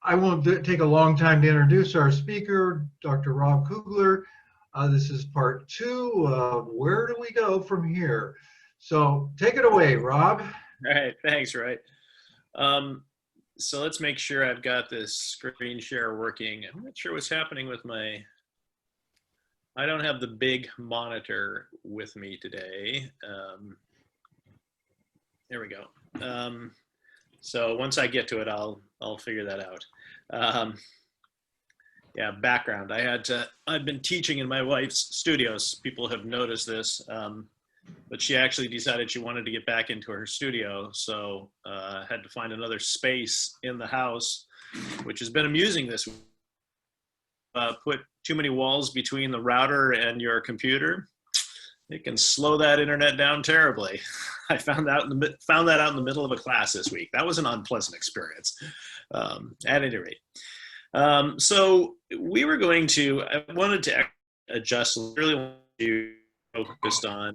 I won't take a long time to introduce our speaker, Dr. Rob Kugler. This is part 2 of Where Do We Go From Here? So take it away, Rob. All right, thanks, Roy. So let's make sure I've got this screen share working. I'm not sure what's happening with I don't have the big monitor with me today. There we go. So once I get to it, I'll figure that out. Yeah, background. I've been teaching in my wife's studios. People have noticed this, but she actually decided she wanted to get back into her studio. So had to find another space in the house, which has been amusing this week. Put too many walls between the router and your computer, it can slow that internet down terribly. I found that out in the middle of a class this week. That was an unpleasant experience. At any rate, so we were going to. I wanted to adjust. Really wanted to focused on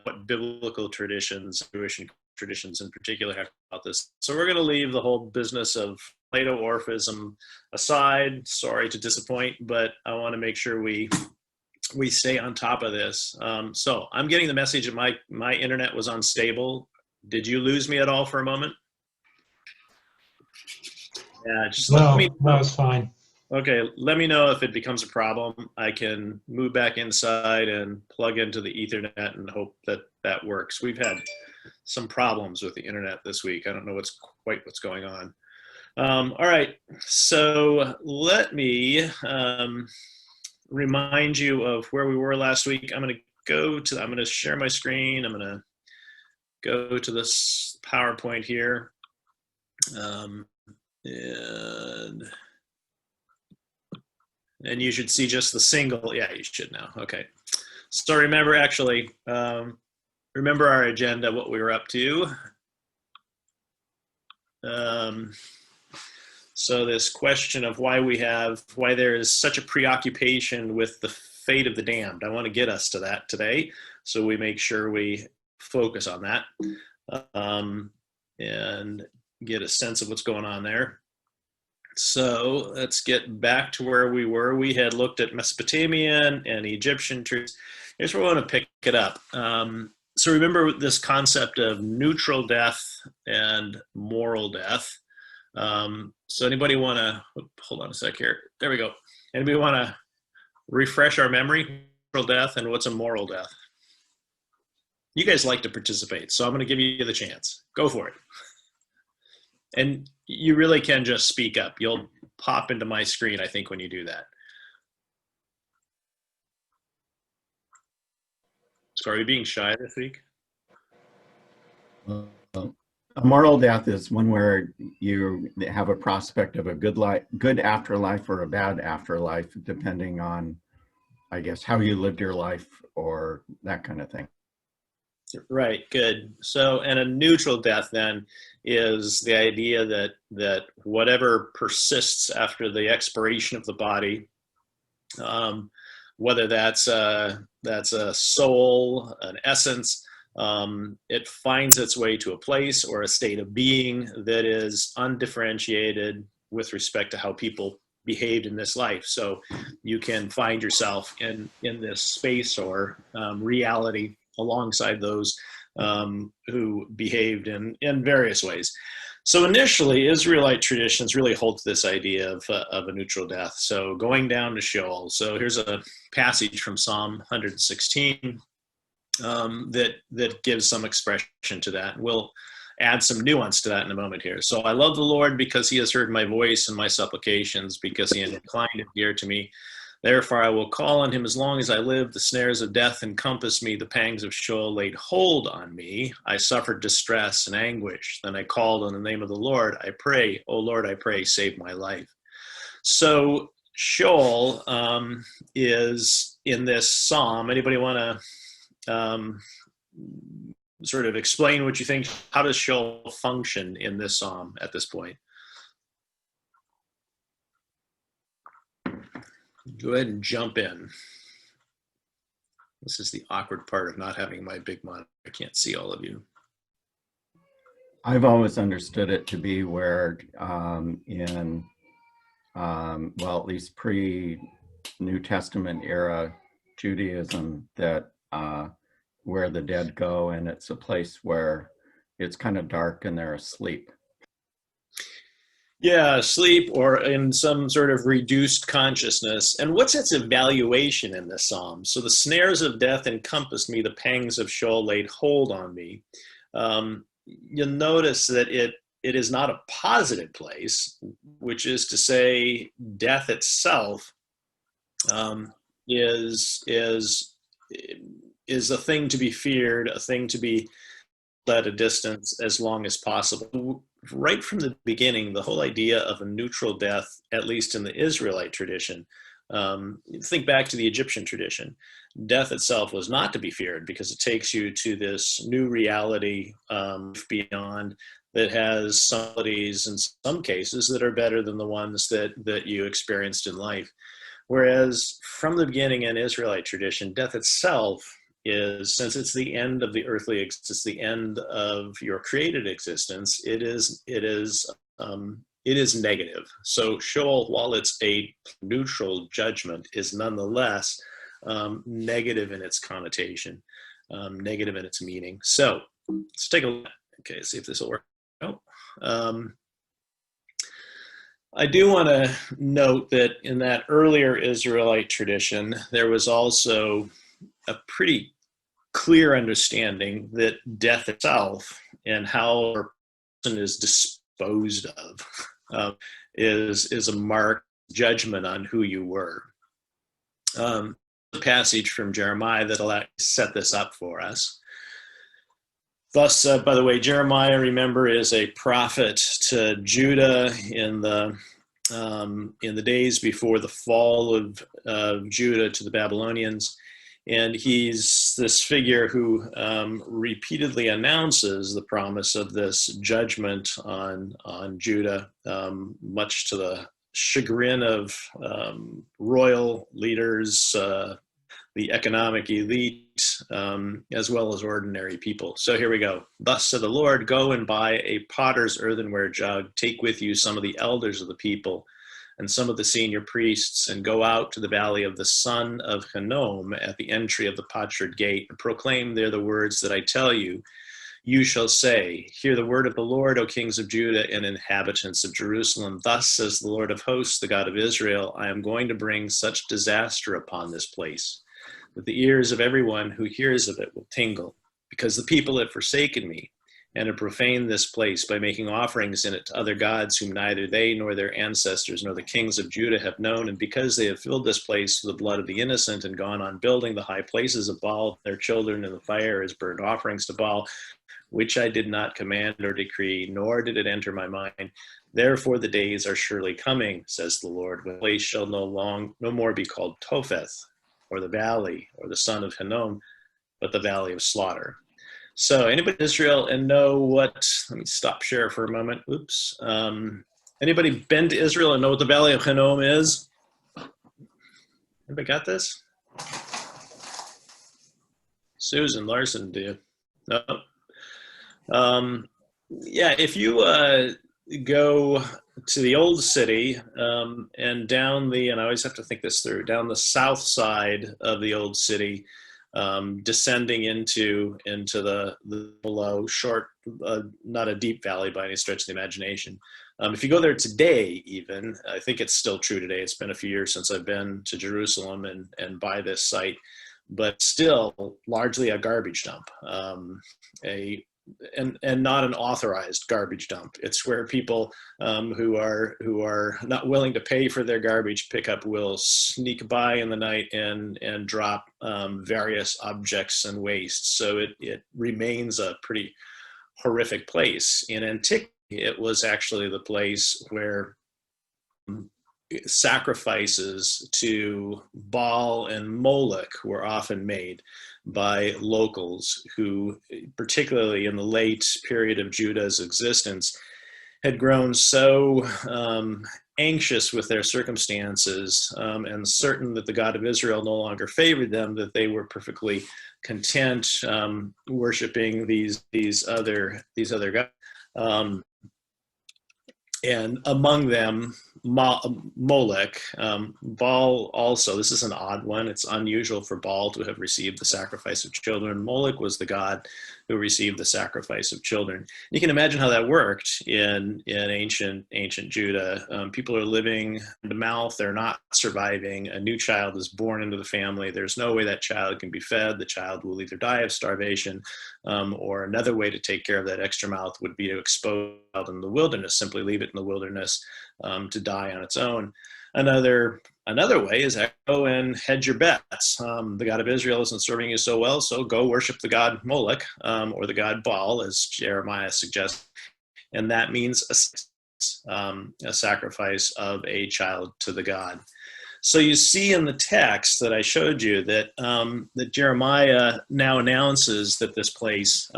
what biblical traditions, Jewish traditions in particular, have about this. So we're going to leave the whole business of Plato-orphism aside. Sorry to disappoint, but I want to make sure we stay on top of this. So I'm getting the message that my internet was unstable. Did you lose me at all for a moment? Yeah, just let me know. No, it's fine. Okay, let me know if it becomes a problem. I can move back inside and plug into the Ethernet and hope that works. We've had some problems with the internet this week. I don't know what's going on. All right, so let me remind you of where we were last week. I'm going to share my screen. I'm going to go to this PowerPoint here. And you should see just the single. Yeah, you should now. Okay. So remember our agenda, what we were up to. So this question of why there is such a preoccupation with the fate of the damned. I want to get us to that today, so we make sure we focus on that and get a sense of what's going on there. So let's get back to where we were. We had looked at Mesopotamian and Egyptian truths. Here's where we want to pick it up. So remember this concept of neutral death and moral death. So anybody want to, hold on a sec here. There we go. Anybody want to refresh our memory? Neutral death and what's a moral death? You guys like to participate, so I'm going to give you the chance. Go for it. And you really can just speak up. You'll pop into my screen, I think, when you do that. So are you being shy this week? A moral death is one where you have a prospect of a good afterlife or a bad afterlife, depending on, I guess, how you lived your life or that kind of thing. Right, good. So, and a neutral death then is the idea that whatever persists after the expiration of the body, whether that's a soul, an essence, it finds its way to a place or a state of being that is undifferentiated with respect to how people behaved in this life. So you can find yourself in this space or reality alongside those who behaved in various ways. So initially, Israelite traditions really hold to this idea of a neutral death. So going down to Sheol. So here's a passage from Psalm 116 that gives some expression to that. We'll add some nuance to that in a moment here. So I love the Lord because he has heard my voice and my supplications, because he has inclined his ear to me. Therefore I will call on him as long as I live. The snares of death encompassed me. The pangs of Sheol laid hold on me. I suffered distress and anguish. Then I called on the name of the Lord. I pray, O Lord, I pray, save my life. So Sheol is in this psalm. Anybody want to sort of explain what you think? How does Sheol function in this psalm at this point? Go ahead and jump in. This is the awkward part of not having my big monitor. I can't see all of you. I've always understood it to be where in well, at least pre-New Testament era Judaism, that where the dead go, and it's a place where it's kind of dark and they're asleep. Yeah, sleep or in some sort of reduced consciousness. And what's its evaluation in this psalm? So the snares of death encompassed me, the pangs of Sheol laid hold on me. You'll notice that it is not a positive place, which is to say, death itself is a thing to be feared, a thing to be at a distance as long as possible. Right from the beginning, the whole idea of a neutral death, at least in the Israelite tradition, think back to the Egyptian tradition. Death itself was not to be feared because it takes you to this new reality beyond that has some qualities in some cases that are better than the ones that you experienced in life. Whereas from the beginning in Israelite tradition, death itself is, since it's the end of the earthly existence, the end of your created existence, it is negative. So Sheol, while it's a neutral judgment, is nonetheless negative in its connotation, negative in its meaning. So let's take a look. Okay, see if this will work out. I do want to note that in that earlier Israelite tradition, there was also a pretty clear understanding that death itself and how a person is disposed of is a marked judgment on who you were. A passage from Jeremiah that'll set this up for us. Thus, by the way, Jeremiah, remember, is a prophet to Judah in the days before the fall of Judah to the Babylonians. And he's this figure who repeatedly announces the promise of this judgment on Judah, much to the chagrin of royal leaders, the economic elite, as well as ordinary people. So here we go. Thus said the Lord, go and buy a potter's earthenware jug. Take with you some of the elders of the people and some of the senior priests, and go out to the valley of the son of Hinnom at the entry of the potsherd gate, and proclaim there the words that I tell you. You shall say, hear the word of the Lord, O kings of Judah and inhabitants of Jerusalem. Thus says the Lord of hosts, the God of Israel, I am going to bring such disaster upon this place that the ears of everyone who hears of it will tingle, because the people have forsaken me and have profaned this place by making offerings in it to other gods whom neither they nor their ancestors nor the kings of Judah have known, and because they have filled this place with the blood of the innocent and gone on building the high places of Baal, their children in the fire as burnt offerings to Baal, which I did not command or decree, nor did it enter my mind. Therefore the days are surely coming, says the Lord, when the place shall no more be called Topheth, or the valley, or the son of Hinnom, but the valley of slaughter. So anybody in Israel and know what, let me stop share for a moment. Oops. Anybody been to Israel and know what the valley of Hinnom is? Anybody got this? Susan Larson, do you? No. Yeah, if you go to the old city and down and I always have to think this through, down the south side of the old city, descending into the below short, not a deep valley by any stretch of the imagination. If you go there today, even, I think it's still true today. It's been a few years since I've been to Jerusalem and by this site, but still largely a garbage dump, and not an authorized garbage dump. It's where people who are not willing to pay for their garbage pickup will sneak by in the night and drop various objects and waste. So it remains a pretty horrific place. In antiquity, it was actually the place where sacrifices to Baal and Moloch were often made by locals who, particularly in the late period of Judah's existence, had grown so anxious with their circumstances and certain that the God of Israel no longer favored them, that they were perfectly content worshiping these other gods. And among them, Molech. Baal also, this is an odd one. It's unusual for Baal to have received the sacrifice of children. Molech was the god who received the sacrifice of children. You can imagine how that worked in ancient Judah. People are living in the mouth. They're not surviving. A new child is born into the family. There's no way that child can be fed. The child will either die of starvation, or another way to take care of that extra mouth would be to expose it in the wilderness, simply leave it in the wilderness to die on its own. Another way is go and hedge your bets. The God of Israel isn't serving you so well, so go worship the god Molech, or the god Baal, as Jeremiah suggests, and that means a sacrifice of a child to the god. So you see in the text that I showed you that that Jeremiah now announces that this place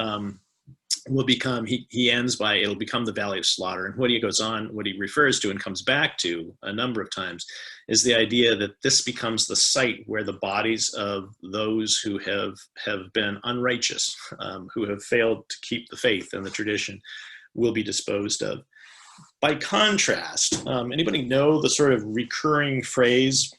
will become, he ends by, it'll become the valley of slaughter. And what he goes on, what he refers to and comes back to a number of times is the idea that this becomes the site where the bodies of those who have been unrighteous, who have failed to keep the faith and the tradition, will be disposed of. By contrast, anybody know the sort of recurring phrase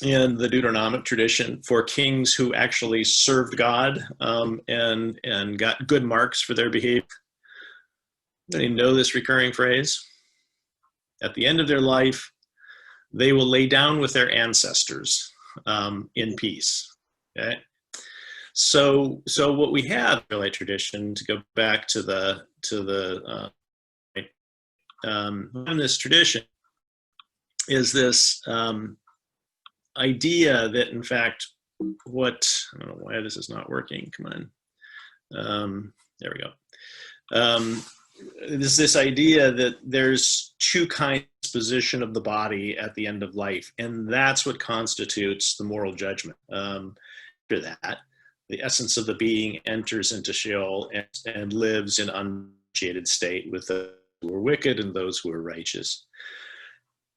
in the Deuteronomic tradition for kings who actually served God and got good marks for their behavior? Anybody know this recurring phrase? At the end of their life, they will lay down with their ancestors in peace. Okay, so what we have in the Israelite tradition, to go back to in this tradition, is this idea that, in fact, I don't know why this is not working. Come on. There we go. There's this idea that there's two kinds of disposition of the body at the end of life, and that's what constitutes the moral judgment. After that, the essence of the being enters into Sheol and lives in unappreciated state with those who are wicked and those who are righteous.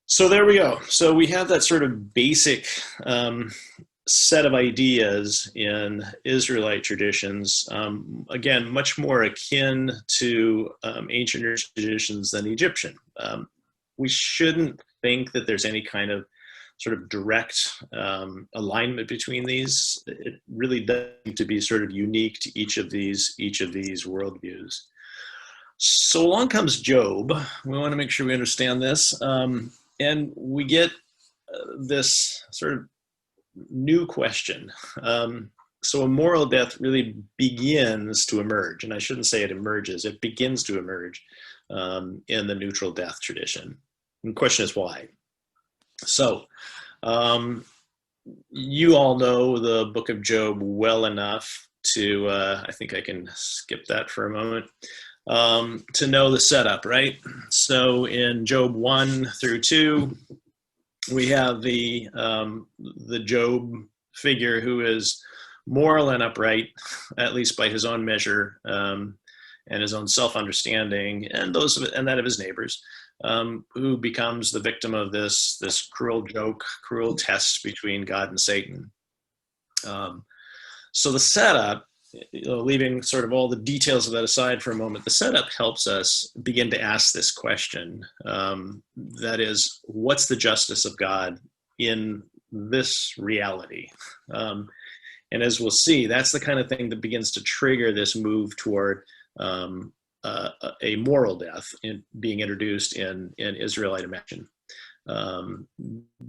So there we go. So we have that sort of basic set of ideas in Israelite traditions, again, much more akin to ancient traditions than Egyptian. We shouldn't think that there's any kind of sort of direct alignment between these. It really does need to be sort of unique to each of these worldviews. So along comes Job. We want to make sure we understand this. And we get this sort of new question. So a moral death really begins to emerge, and I shouldn't say it emerges, it begins to emerge in the neutral death tradition. And the question is why? So you all know the book of Job well enough to, I think I can skip that for a moment, to know the setup, right? So in Job 1 through 2, we have the Job figure who is moral and upright, at least by his own measure, and his own self-understanding, and that of his neighbors, who becomes the victim of this cruel joke, cruel test between God and Satan. So the setup, leaving sort of all the details of that aside for a moment, the setup helps us begin to ask this question. That is, what's the justice of God in this reality? And as we'll see, that's the kind of thing that begins to trigger this move toward a moral death being introduced in Israelite imagination.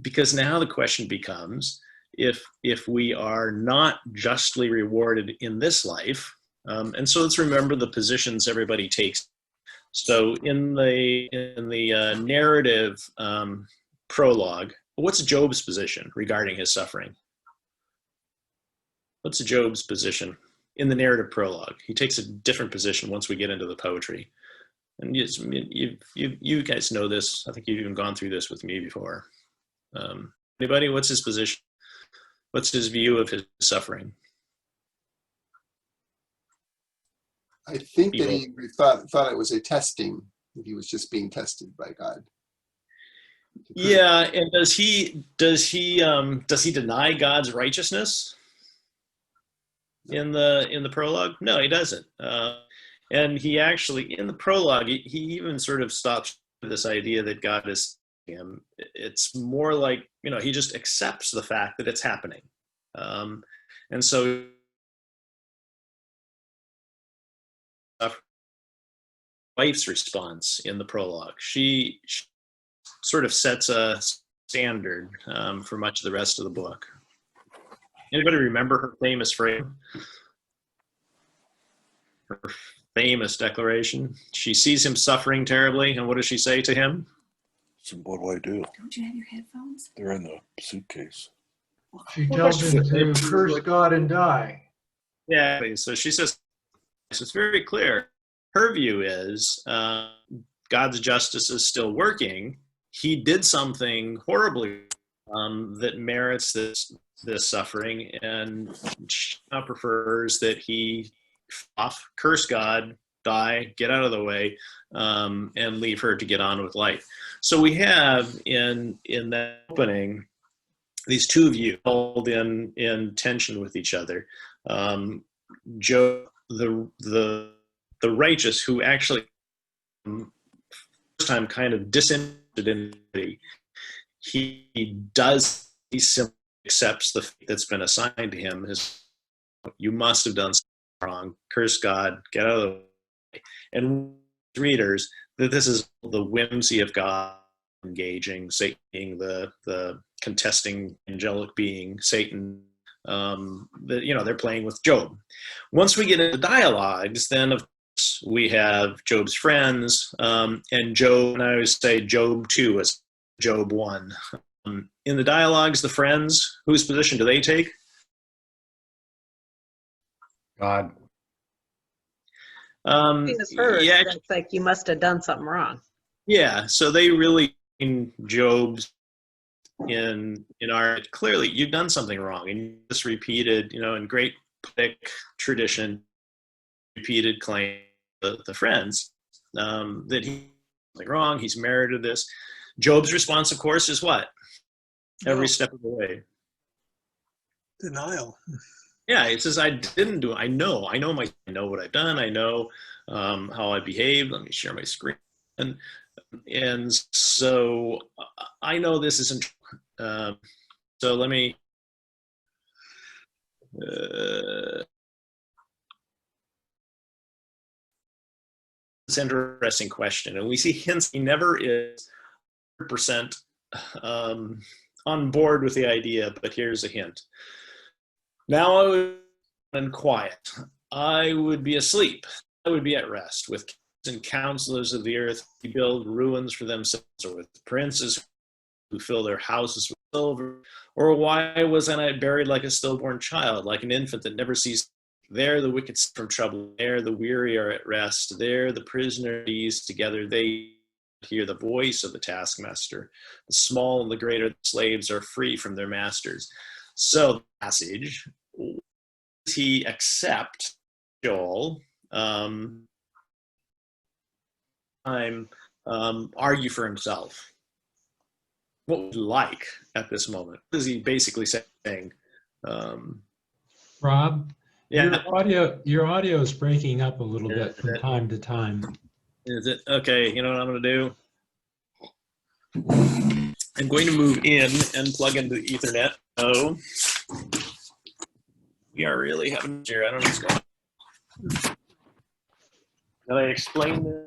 Because now the question becomes, if we are not justly rewarded in this life, and so let's remember the positions everybody takes. So in the narrative prologue, what's Job's position regarding his suffering? What's Job's position in the narrative prologue? He takes a different position once we get into the poetry. And you guys know this. I think you've even gone through this with me before. Anybody? What's his position? What's his view of his suffering? I think that he thought it was a testing. He was just being tested by God. Yeah, and does he deny God's righteousness in the prologue? No, he doesn't. And he actually, in the prologue, he even sort of stops this idea that God is him. It's more like, he just accepts the fact that it's happening. And so wife's response in the prologue, she sort of sets a standard for much of the rest of the book. Anybody remember her famous phrase? Her famous declaration. She sees him suffering terribly, and what does she say to him? So what do I do? Don't you have your headphones? They're in the suitcase. She tells him to curse God and die. Yeah, so she says, it's very clear. Her view is God's justice is still working. He did something horribly that merits this suffering, and she now prefers that he curse God, die, get out of the way, and leave her to get on with life. So we have in that opening these two views held in tension with each other. Job, the righteous, who actually first time kind of disinterested in it, he simply accepts the fate that's been assigned to him. You must have done something wrong. Curse God, get out of the way. And readers, that this is the whimsy of God engaging, Satan being the contesting angelic being, Satan. They're playing with Job. Once we get into dialogues, then of course we have Job's friends, and Job, and I always say Job 2 as Job 1. In the dialogues, the friends, whose position do they take? God. Yeah, that's like you must have done something wrong. Yeah, so they really, in Job's, in our, clearly you've done something wrong, and you just repeated, in great poetic tradition, repeated claim the friends that he's something wrong, he's merited this. Job's response, of course, is what? Every step of the way. Denial. Yeah, it says, I didn't do it. I know what I've done. I know how I behaved. Let me share my screen. And so I know this isn't true. So let me, it's an interesting question. And we see hints, he never is 100% on board with the idea, but here's a hint. Now I would be quiet. I would be asleep. I would be at rest with kings and counselors of the earth who build ruins for themselves, or with princes who fill their houses with silver. Or why was I not buried like a stillborn child, like an infant that never sees? There the wicked from trouble. There the weary are at rest. There the prisoners together. They hear the voice of the taskmaster. The small and the greater slaves are free from their masters. So the passage, does he accept Joel? Argue for himself. What would he like at this moment? What is he basically saying? Rob, yeah. your audio is breaking up a little bit from time to time. Is it? Okay, you know what I'm going to do? I'm going to move in and plug into the Ethernet. So we are really having here. I don't know what's going on. Did I explain this?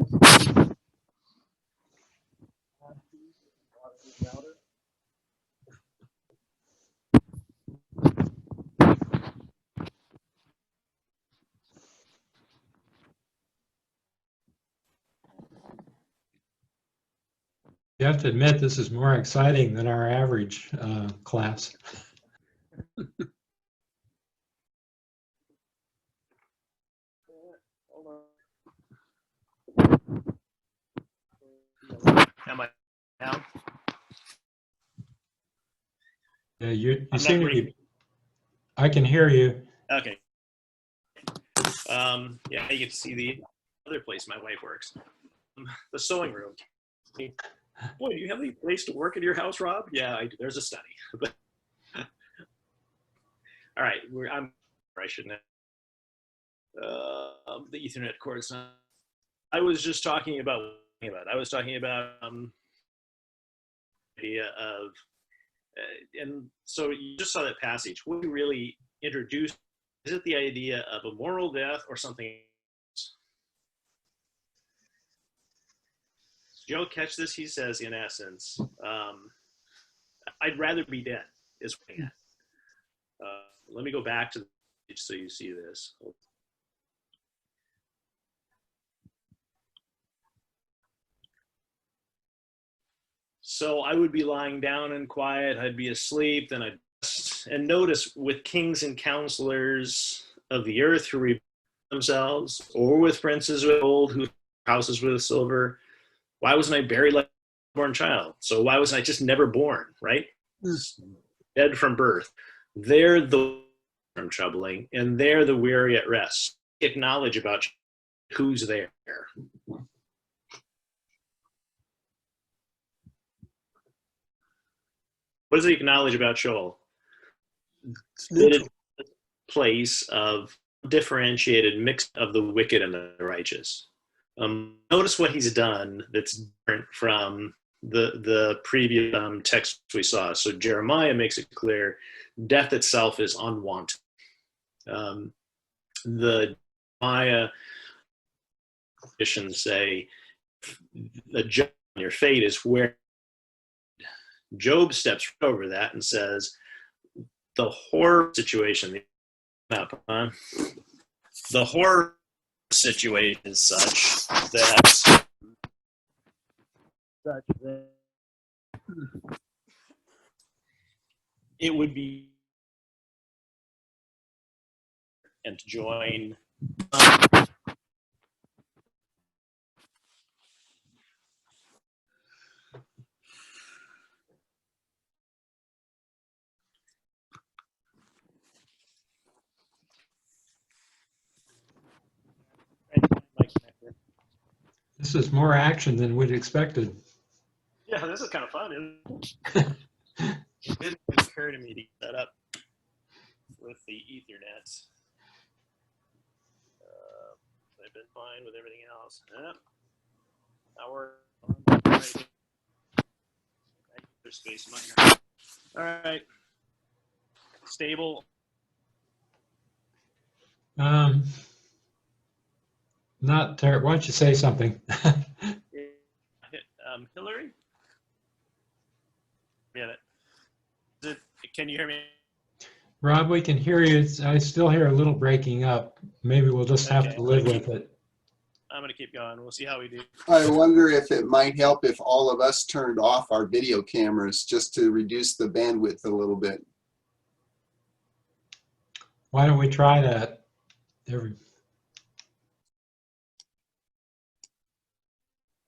You have to admit this is more exciting than our average class. Am I now? Yeah, you seem to be. I can hear you. Okay. Yeah, you can see the other place my wife works, the sewing room. Boy, do you have any place to work at your house, Rob? Yeah, there's a study. All right, I shouldn't have the Ethernet cords. I was just talking about. I was talking about idea of, and so you just saw that passage. What you really introduce, is it the idea of a moral death or something else? Joe, catch this, he says, in essence, I'd rather be dead, is what he had. Let me go back to the page so you see this. So I would be lying down and quiet, I'd be asleep, then I'd and notice with kings and counselors of the earth who reveal themselves, or with princes with gold who houses with silver, why wasn't I buried like a born child? So why wasn't I just never born, right? Dead from birth. They're the from troubling, and they're the weary at rest. Acknowledge about who's there. What does he acknowledge about Sheol? It is a place of differentiated mix of the wicked and the righteous. Notice what he's done that's different from the previous text we saw. So Jeremiah makes it clear death itself is unwanted. The Jeremiah traditions say the judgment on your fate is where Job steps over that and says the horror situation, the horror situation is such that it would be and to join This is more action than we'd expected. Yeah, this is kind of fun, isn't it? It didn't occur to me to get that up with the Ethernet. I've been fine with everything else. Now we're on right. Space minor. All right. Stable. Not terrible. Why don't you say something? Hillary? Get it. Can you hear me? Rob, we can hear you. I still hear a little breaking up. Maybe we'll just have Okay, to live with it. I'm going to keep going. We'll see how we do. I wonder if it might help if all of us turned off our video cameras just to reduce the bandwidth a little bit. Why don't we try that?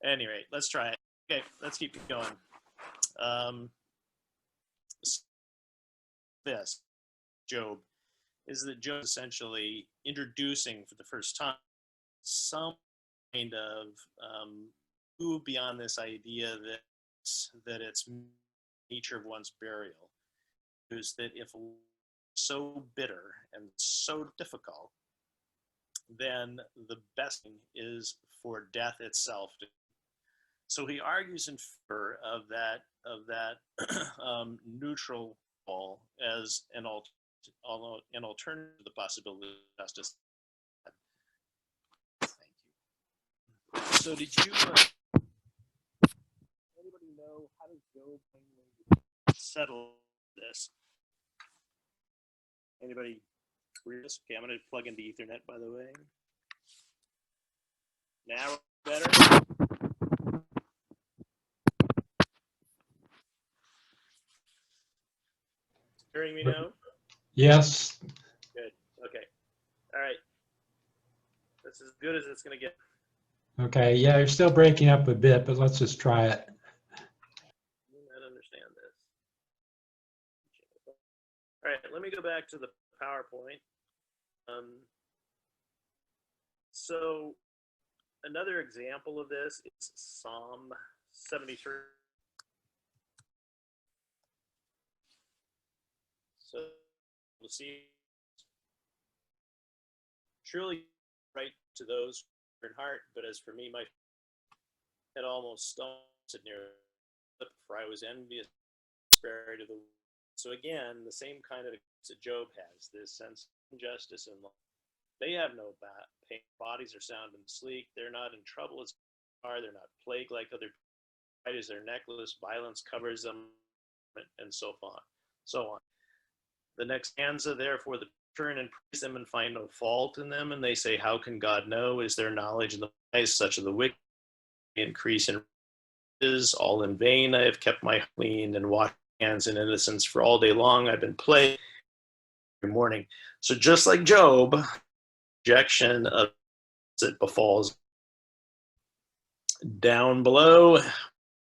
Any rate, let's try it. Okay, let's keep going. This, Job, is that Job essentially introducing for the first time some kind of move beyond this idea that it's nature of one's burial. Is that if so bitter and so difficult, then the best thing is for death itself. So he argues in favor of that neutral wall as an alternative to the possibility of justice. Thank you. So did you anybody know how does Job settle this? Anybody read this? Okay, I'm going to plug into Ethernet, by the way. Now better? Hearing me now? Yes. Good. Okay. All right. That's as good as it's going to get. Okay. Yeah, you're still breaking up a bit, but let's just try it. I don't understand this. All right. Let me go back to the PowerPoint. So another example of this is Psalm 73. So we'll see. Truly right to those who are in heart, but as for me, my head almost stops it near for I was envious of the prosperity of the wicked. So again, the same kind of that Job has, this sense of injustice in life. They have no pain. Bodies are sound and sleek. They're not in trouble as they are. They're not plagued like other people. Pride is their necklace. Violence covers them, and so on. So on. The next stanza, therefore, the turn and praise them and find no fault in them. And they say, how can God know? Is there knowledge in the eyes such of the wicked? Increase in riches, all in vain. I have kept my clean and washed hands in innocence, for all day long I've been plagued every morning. So just like Job, rejection of it befalls. Down below,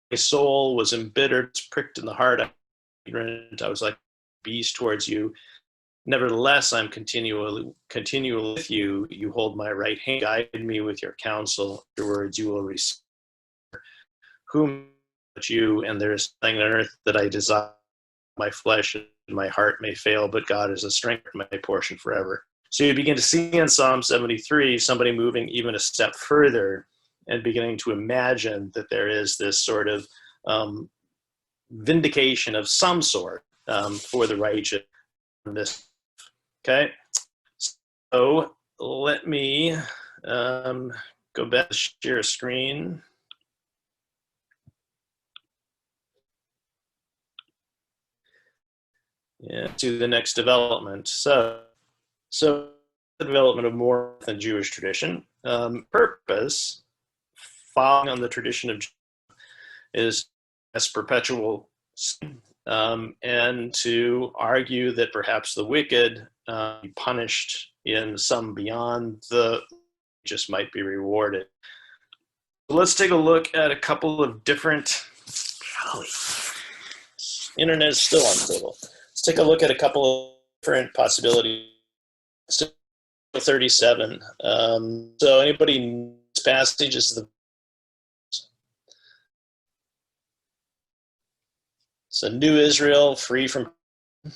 my soul was embittered, pricked in the heart. I was like a beast towards you. Nevertheless, I'm continually with you. You hold my right hand, guide me with your counsel. Your words you will receive. Whom but you, and there is nothing on earth that I desire. My flesh and my heart may fail, but God is the strength of my portion forever. So you begin to see in Psalm 73 somebody moving even a step further and beginning to imagine that there is this sort of vindication of some sort for the righteous. Okay, so let me go back to share a screen. Yeah, to the next development. So the development of more than Jewish tradition. Purpose, following on the tradition of is as perpetual sin, and to argue that perhaps the wicked be punished in some beyond the just might be rewarded. So let's take a look at a couple of different. Internet is still unstable. Let's take a look at a couple of different possibilities. 37. So anybody in this passage is the. So new Israel, free from. I'm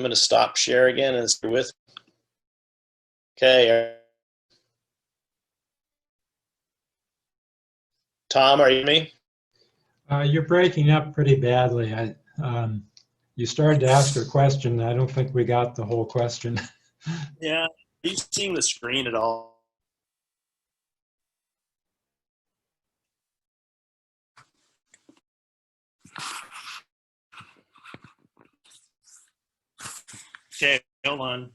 going to stop share again and stay with. Okay. Tom, are you with me? You're breaking up pretty badly. You started to ask a question. I don't think we got the whole question. Yeah. Are you seeing the screen at all? Okay, hold on.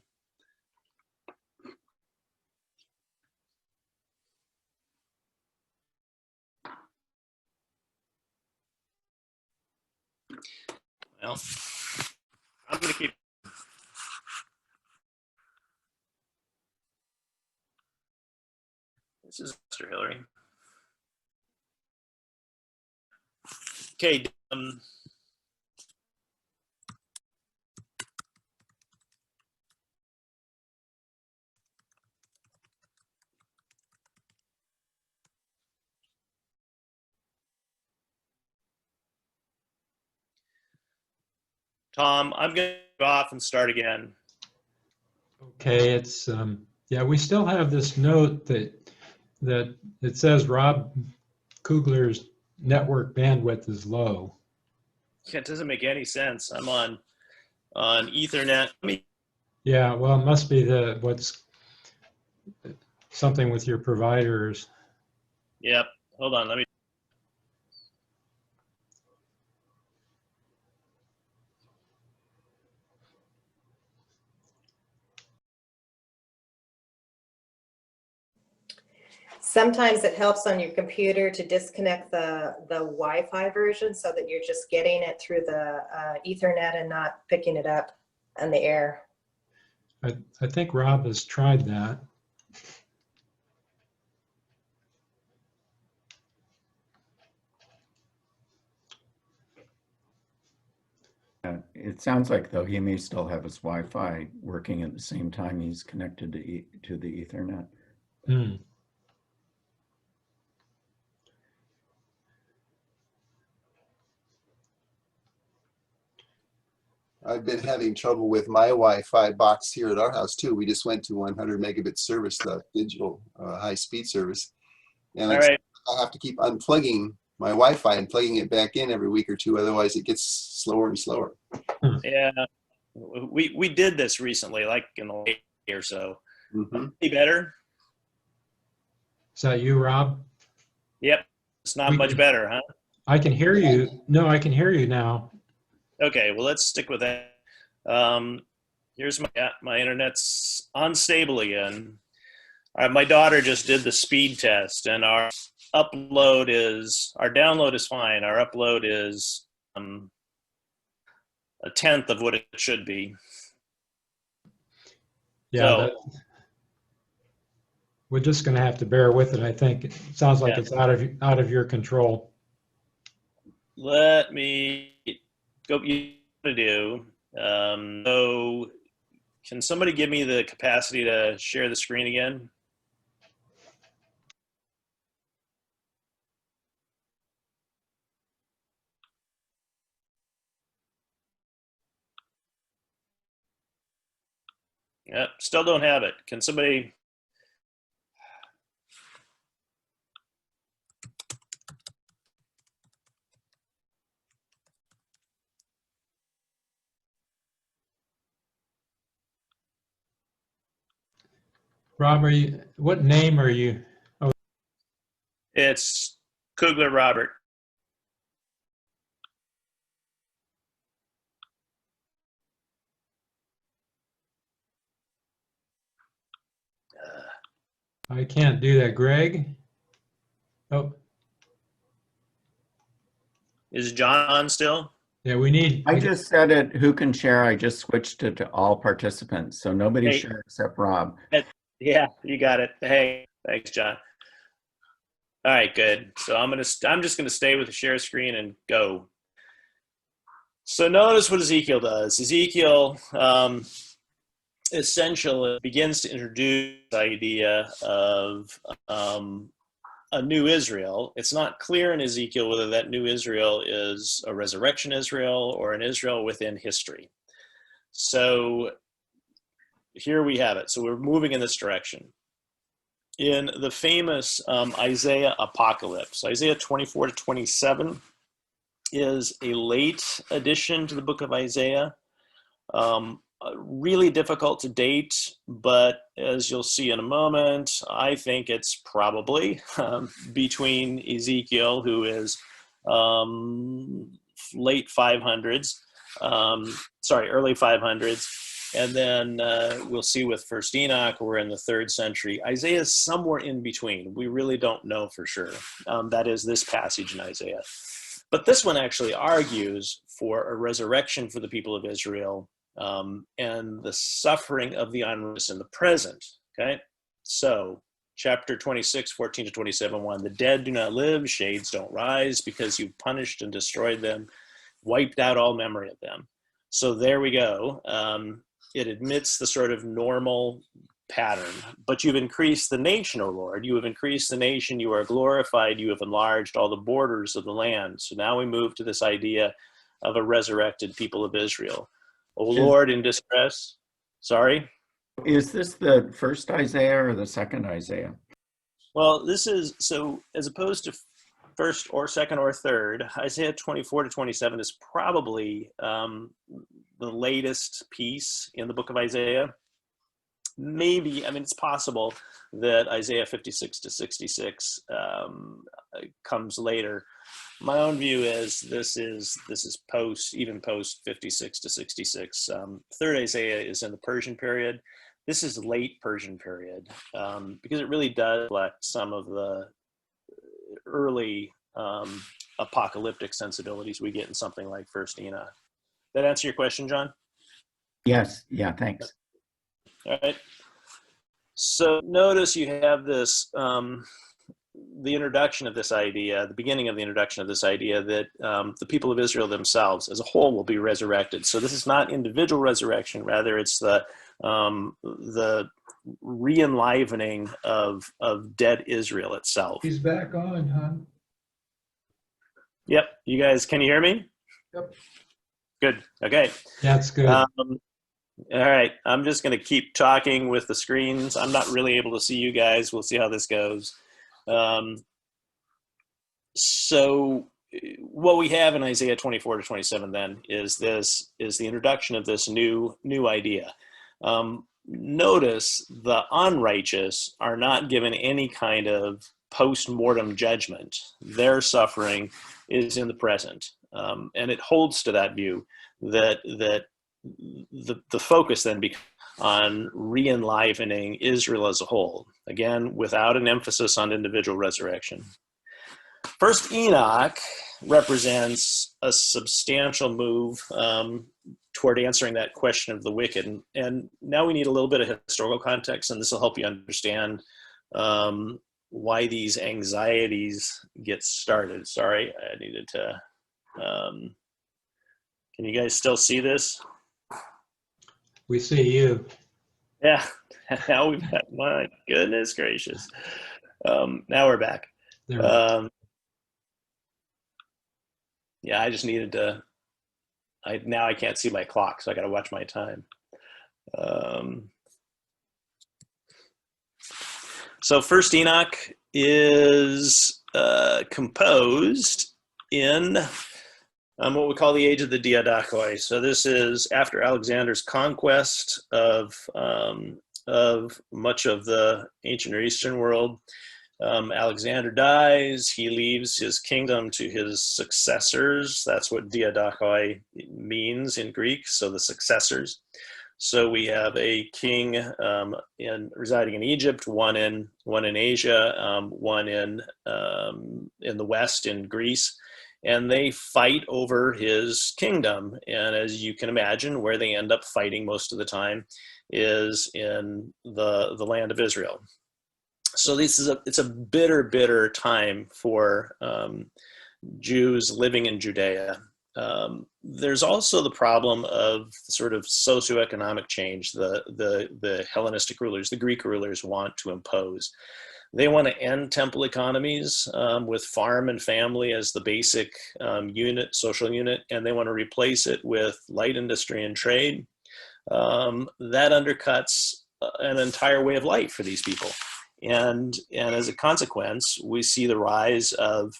Well, I'm going to keep. This is Mr. Hillary. Okay. Tom, I'm going to go off and start again. Okay, it's yeah, we still have this note that it says Rob Kugler's network bandwidth is low. It doesn't make any sense. I'm on Ethernet. Yeah, well, it must be what's something with your providers. Yep. Hold on. Let me. Sometimes it helps on your computer to disconnect the Wi-Fi version so that you're just getting it through the Ethernet and not picking it up on the air. I think Rob has tried that. It sounds like, though, he may still have his Wi-Fi working at the same time he's connected to the Ethernet. Hmm. I've been having trouble with my Wi-Fi box here at our house too. We just went to 100 megabit service, the digital high-speed service. And All right. I'll have to keep unplugging my Wi-Fi and plugging it back in every week or two. Otherwise, it gets slower and slower. Yeah, we did this recently, like in the late year or so. Mm-hmm. Any better? Is that you, Rob? Yep, it's not We much can- better, huh? I can hear you. No, I can hear you now. Okay, well, let's stick with that. Here's my internet's unstable again. My daughter just did the speed test, and our download is fine. Our upload is a tenth of what it should be. Yeah, So, we're just going to have to bear with it. I think it sounds like Yeah. it's out of your control. let me go. You to do. So, can somebody give me the capacity to share the screen again? Yep, still don't have it. Can somebody? Rob, what name are you? It's Kugler Robert. I can't do that. Greg? Oh, Is John on still? yeah, we need. I just said it, who can share? I just switched it to all participants. So nobody Hey. share except Rob. Yeah, you got it. Hey, thanks, John. All right, good. So I'm just gonna stay with the share screen and go. So notice what Ezekiel does. Ezekiel essentially begins to introduce the idea of a new Israel. It's not clear in Ezekiel whether that new Israel is a resurrection Israel or an Israel within history. So here we have it. So we're moving in this direction. In the famous Isaiah Apocalypse, Isaiah 24 to 27 is a late addition to the book of Isaiah. Really difficult to date, but as you'll see in a moment, I think it's probably between Ezekiel, who is late 500s, early 500s, and then we'll see with First Enoch, we're in the 3rd century. Isaiah is somewhere in between. We really don't know for sure. That is this passage in Isaiah. But this one actually argues for a resurrection for the people of Israel and the suffering of the unrighteous in the present. Okay, so chapter 26, 14 to 27, 1, the dead do not live, shades don't rise, because you punished and destroyed them, wiped out all memory of them. So there we go. It admits the sort of normal pattern, but you've increased the nation, O Lord. You have increased the nation. You are glorified. You have enlarged all the borders of the land. So now we move to this idea of a resurrected people of Israel. O Lord, in distress. Sorry? Is this the first Isaiah or the second Isaiah? Well, this is, so as opposed to first or second or third, Isaiah 24 to 27 is probably the latest piece in the book of Isaiah. Maybe, I mean, it's possible that Isaiah 56 to 66 comes later. My own view is this is post, even post 56 to 66. Third Isaiah is in the Persian period. This is late Persian period because it really does reflect some of the early apocalyptic sensibilities we get in something like First Enoch. That answer your question, John? Yes. Yeah, thanks. All right. So notice you have this, the introduction of this idea, the beginning of the introduction of this idea that the people of Israel themselves as a whole will be resurrected. So this is not individual resurrection, rather it's the re-enlivening of dead Israel itself. He's back on, huh? Yep. You guys, can you hear me? Yep. Good. Okay. That's good. All right. I'm just going to keep talking with the screens. I'm not really able to see you guys. We'll see how this goes. So what we have in Isaiah 24 to 27 then is the introduction of this new idea. Notice the unrighteous are not given any kind of post-mortem judgment. Their suffering is in the present. And it holds to that view that the focus then becomes on re-enlivening Israel as a whole, again, without an emphasis on individual resurrection. First Enoch represents a substantial move toward answering that question of the wicked. And now we need a little bit of historical context, and this will help you understand why these anxieties get started. Sorry, I needed to... can you guys still see this? We see you. Yeah, now we've got, my goodness gracious. Now we're back. There. Yeah, I just needed to, now I can't see my clock, so I got to watch my time. So First Enoch is composed in what we call the age of the Diadochoi. So this is after Alexander's conquest of much of the ancient Near Eastern world. Alexander dies, he leaves his kingdom to his successors. That's what Diadochoi means in Greek, so the successors. So we have a king residing in Egypt, one in Asia, one in the West in Greece, and they fight over his kingdom. And as you can imagine, where they end up fighting most of the time is in the land of Israel. So it's a bitter time for Jews living in Judea. There's also the problem of sort of socioeconomic change the Hellenistic rulers, the Greek rulers, want to impose. They want to end temple economies with farm and family as the basic social unit, and they want to replace it with light industry and trade. That undercuts an entire way of life for these people. And as a consequence, we see the rise of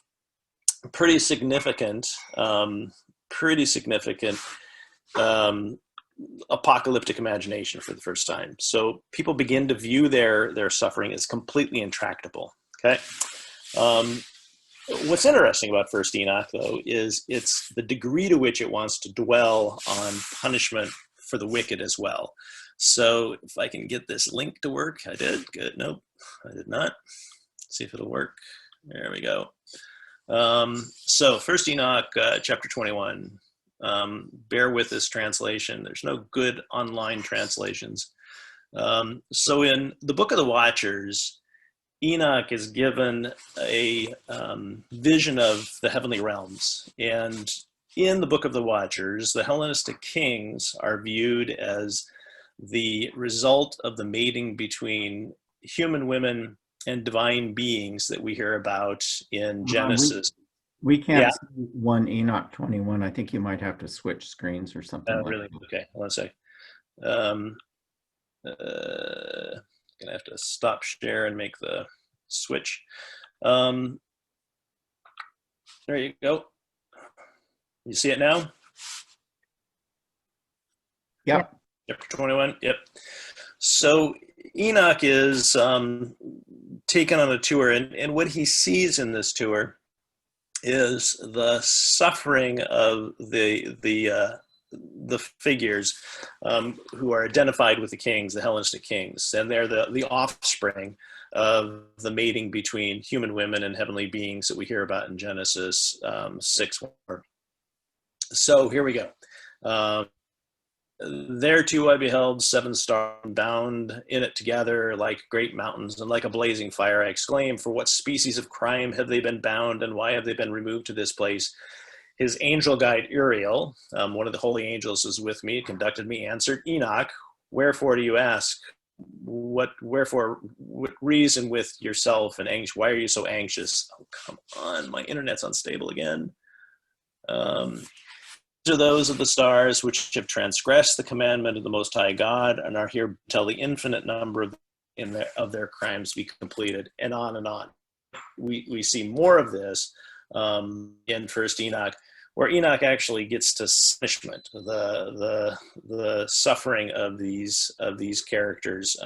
pretty significant apocalyptic imagination for the first time. So people begin to view their suffering as completely intractable. Okay. What's interesting about First Enoch, though, is it's the degree to which it wants to dwell on punishment for the wicked as well. So if I can get this link to work, I did. Good. Nope, I did not. Let's see if it'll work. There we go. So First Enoch, chapter 21. Bear with this translation. There's no good online translations. So in the Book of the Watchers, Enoch is given a vision of the heavenly realms. And in the Book of the Watchers, the Hellenistic kings are viewed as the result of the mating between human women and divine beings that we hear about in Genesis. We can't see one Enoch 21. I think you might have to switch screens or something. Really? That. Okay, one sec. Gonna have to stop share and make the switch. There you go. You see it now? Yep. Chapter 21. Yep. So Enoch is taken on a tour, and what he sees in this tour is the suffering of the figures who are identified with the kings, the Hellenistic kings, and they're the offspring of the mating between human women and heavenly beings that we hear about in Genesis 6. So here we go. There too I beheld 7 stars bound in it together like great mountains and like a blazing fire. I exclaimed, for what species of crime have they been bound, and why have they been removed to this place? His angel guide Uriel, one of the holy angels, was with me, conducted me, answered, Enoch, wherefore do you ask? What reason with yourself and anxious? Why are you so anxious? Oh, come on, my internet's unstable again. Are those of the stars which have transgressed the commandment of the Most High God and are here until the infinite number of their crimes be completed, and on and on. We see more of this in First Enoch, where Enoch actually gets to punishment, the suffering of these characters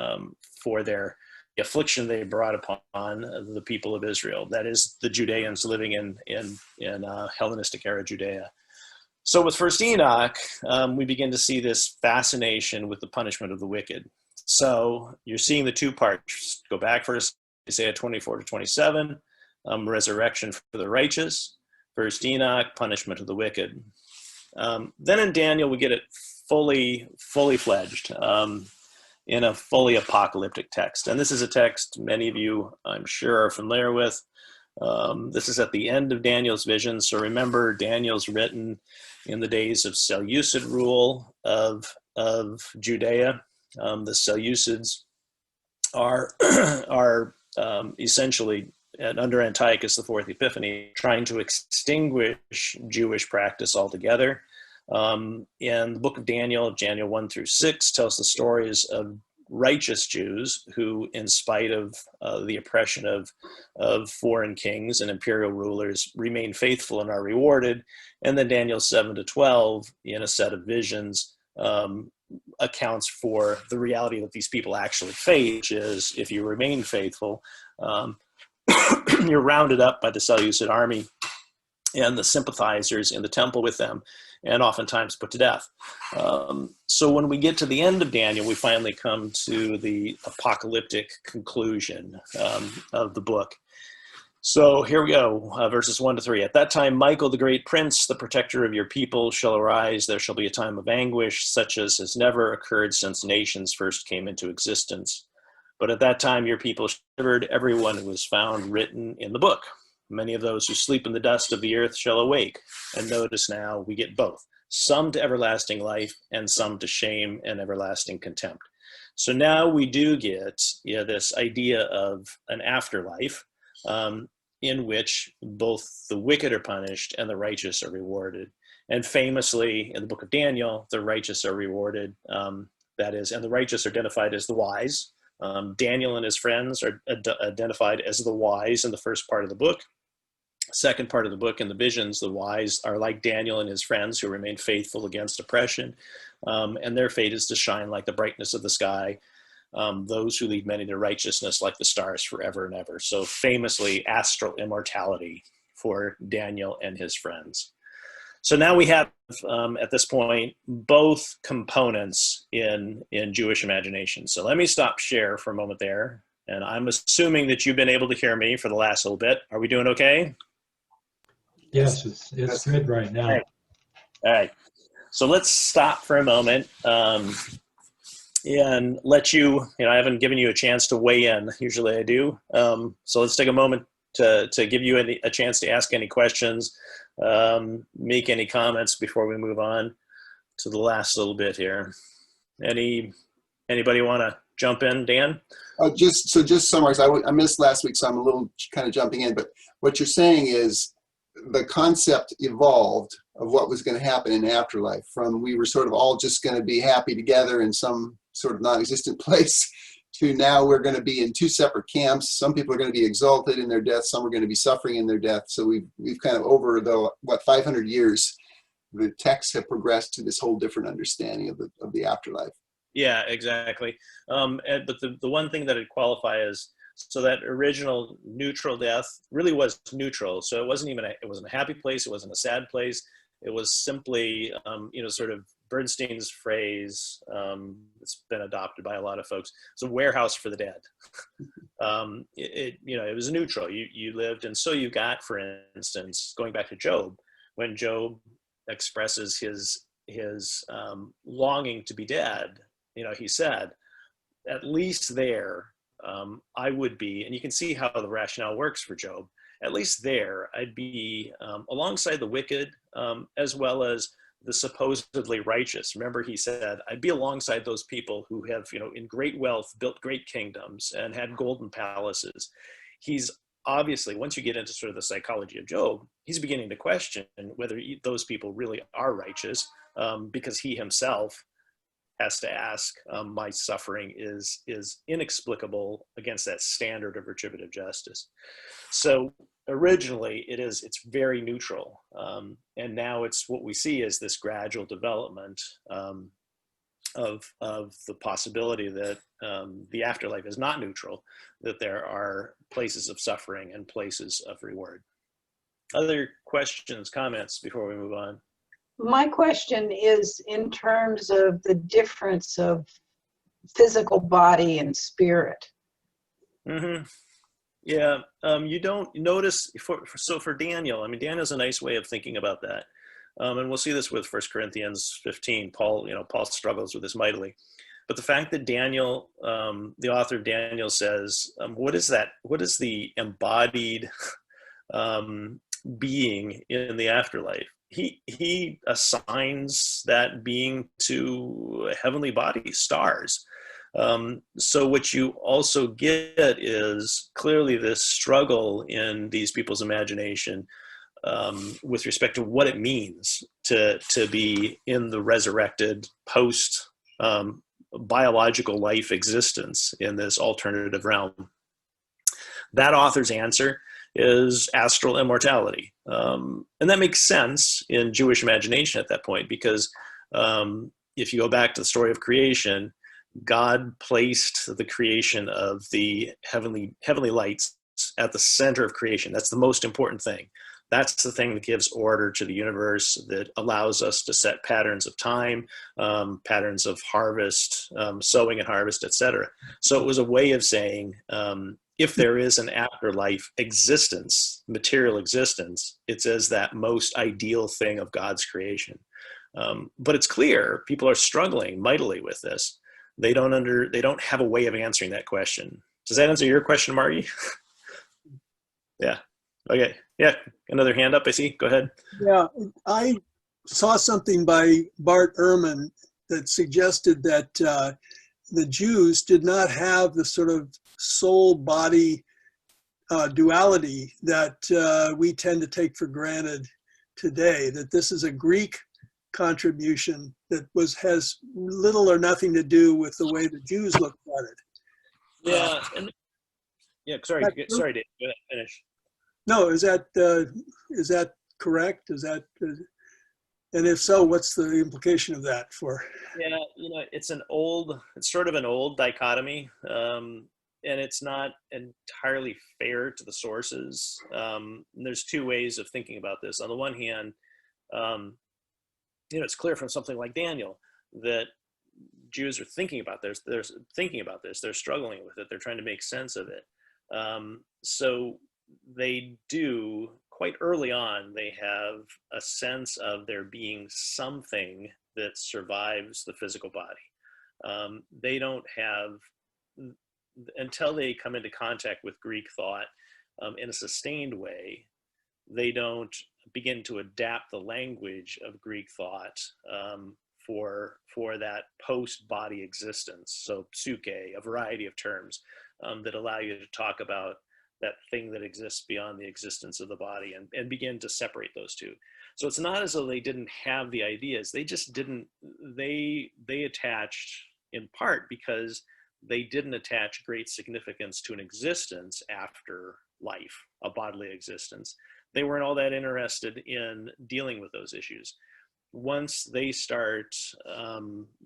for the affliction they brought upon the people of Israel. That is, the Judeans living in Hellenistic era Judea. So with First Enoch, we begin to see this fascination with the punishment of the wicked. So you're seeing the two parts. Go back first, Isaiah 24 to 27, resurrection for the righteous. First Enoch, punishment of the wicked. Then in Daniel, we get it fully fledged in a fully apocalyptic text. And this is a text many of you, I'm sure, are familiar with. This is at the end of Daniel's vision. So remember, Daniel's written in the days of Seleucid rule of Judea. The Seleucids are essentially, under Antiochus IV Epiphanes, trying to extinguish Jewish practice altogether. And the book of Daniel 1 through 6, tells the stories of righteous Jews who, in spite of the oppression of foreign kings and imperial rulers, remain faithful and are rewarded. And then Daniel 7 to 12, in a set of visions, accounts for the reality that these people actually face, which is, if you remain faithful, you're rounded up by the Seleucid army and the sympathizers in the temple with them, and oftentimes put to death. So when we get to the end of Daniel, we finally come to the apocalyptic conclusion of the book. So here we go, verses 1 to 3. At that time, Michael, the great prince, the protector of your people, shall arise. There shall be a time of anguish, such as has never occurred since nations first came into existence. But at that time, your people shivered, everyone who was found written in the book. Many of those who sleep in the dust of the earth shall awake. And notice now, we get both, some to everlasting life and some to shame and everlasting contempt. So now we do get this idea of an afterlife, in which both the wicked are punished and the righteous are rewarded. And famously, in the book of Daniel, the righteous are rewarded, that is, and the righteous are identified as the wise. Daniel and his friends are identified as the wise in the first part of the book. Second part of the book, in the visions, the wise are like Daniel and his friends who remain faithful against oppression, and their fate is to shine like the brightness of the sky. Those who lead many to righteousness like the stars forever and ever. So famously, astral immortality for Daniel and his friends. So now we have, at this point, both components in Jewish imagination. So let me stop share for a moment there. And I'm assuming that you've been able to hear me for the last little bit. Are we doing okay? Yes, it's good right now. All right. So let's stop for a moment and let you, I haven't given you a chance to weigh in. Usually I do. So let's take a moment to give you a chance to ask any questions, make any comments before we move on to the last little bit here. Anybody want to jump in, Dan? Just summarize. I missed last week, so I'm a little kind of jumping in. But what you're saying is the concept evolved of what was going to happen in afterlife. From we were sort of all just going to be happy together in some sort of non-existent place, to now we're going to be in two separate camps. Some people are going to be exalted in their death. Some are going to be suffering in their death. So we've kind of, over the 500 years, the texts have progressed to this whole different understanding of the afterlife. Yeah, exactly. But the one thing that would qualify is, so that original neutral death really was neutral. So it wasn't a happy place. It wasn't a sad place. It was simply, sort of Bernstein's phrase. It's been adopted by a lot of folks. It's a warehouse for the dead. It was neutral. You lived, and so you got, for instance, going back to Job, when Job expresses his longing to be dead. He said, at least there, I would be, and you can see how the rationale works for Job, at least there, I'd be alongside the wicked, as well as the supposedly righteous. Remember, he said, I'd be alongside those people who have, in great wealth, built great kingdoms and had golden palaces. He's obviously, once you get into sort of the psychology of Job, he's beginning to question whether those people really are righteous, because he himself has to ask, my suffering is inexplicable against that standard of retributive justice. So originally it's very neutral. And now it's what we see as this gradual development of the possibility that the afterlife is not neutral, that there are places of suffering and places of reward. Other questions, comments before we move on? My question is in terms of the difference of physical body and spirit. Mm-hmm. Yeah, you don't notice, for Daniel, I mean, Daniel's a nice way of thinking about that. And we'll see this with 1 Corinthians 15. Paul struggles with this mightily. But the fact that Daniel, the author of Daniel says, what is that? What is the embodied being in the afterlife? He assigns that being to heavenly bodies, stars. So what you also get is clearly this struggle in these people's imagination with respect to what it means to be in the resurrected post biological life existence in this alternative realm. That author's answer is astral immortality. And that makes sense in Jewish imagination at that point, because if you go back to the story of creation, God placed the creation of the heavenly lights at the center of creation. That's the most important thing. That's the thing that gives order to the universe, that allows us to set patterns of time, patterns of harvest, sowing and harvest, etc. So it was a way of saying, if there is an afterlife existence, material existence, it's as that most ideal thing of God's creation. But it's clear people are struggling mightily with this. They don't have a way of answering that question. Does that answer your question, Margie? Yeah. Okay. Yeah. Another hand up, I see. Go ahead. Yeah. I saw something by Bart Ehrman that suggested that the Jews did not have the sort of soul-body duality that we tend to take for granted today, that this is a Greek contribution that has little or nothing to do with the way the Jews looked at it. Yeah. Sorry, Dave. Go ahead, finish. No, is that correct? Is that, and if so, what's the implication of that for? Yeah, it's sort of an old dichotomy, and it's not entirely fair to the sources. There's two ways of thinking about this. On the one hand, it's clear from something like Daniel that Jews are thinking about this. They're thinking about this. They're struggling with it. They're trying to make sense of it. So they do, quite early on, they have a sense of there being something that survives the physical body. They don't have, until they come into contact with Greek thought in a sustained way, they don't begin to adapt the language of Greek thought for that post-body existence. So psyche, a variety of terms that allow you to talk about that thing that exists beyond the existence of the body, and begin to separate those two. So it's not as though they didn't have the ideas. They just didn't, they attached, in part because they didn't attach great significance to an existence after life, a bodily existence. They weren't all that interested in dealing with those issues. Once they start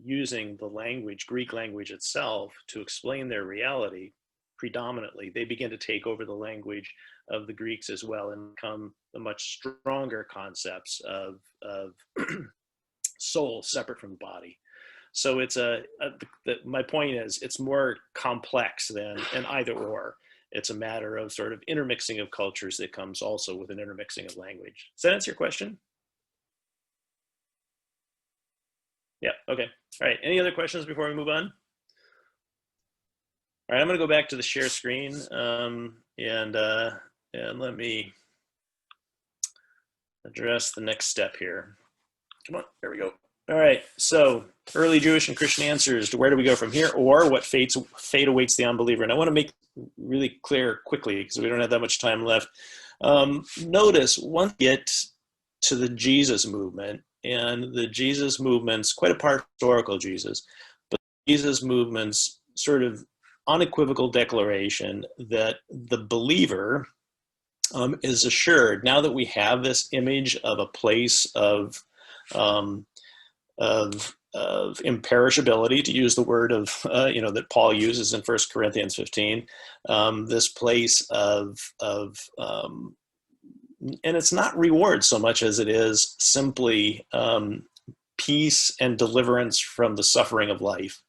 using the language, Greek language itself, to explain their reality, predominantly, they begin to take over the language of the Greeks as well, and become the much stronger concepts of soul separate from the body. So it's my point is, it's more complex than an either or. It's a matter of sort of intermixing of cultures that comes also with an intermixing of language. Does that answer your question? Yeah, okay. All right, any other questions before we move on? All right, I'm going to go back to the share screen and let me address the next step here. Come on, there we go. All right, so early Jewish and Christian answers to where do we go from here, or what fate awaits the unbeliever. And I want to make really clear quickly, because we don't have that much time left. Notice, once you get to the Jesus movement, And the Jesus movements, quite apart from historical Jesus, but Jesus movements sort of unequivocal declaration that the believer is assured, now that we have this image of a place of imperishability, to use the word of that Paul uses in 1 Corinthians 15, this place of and it's not reward so much as it is simply peace and deliverance from the suffering of life.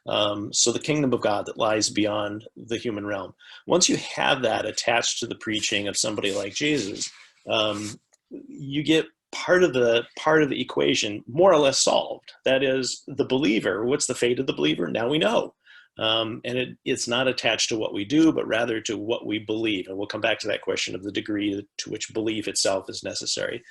So the kingdom of God that lies beyond the human realm. Once you have that attached to the preaching of somebody like Jesus, you get part of the equation more or less solved. That is, the believer. What's the fate of the believer? Now we know. And it's not attached to what we do, but rather to what we believe. And we'll come back to that question of the degree to which belief itself is necessary.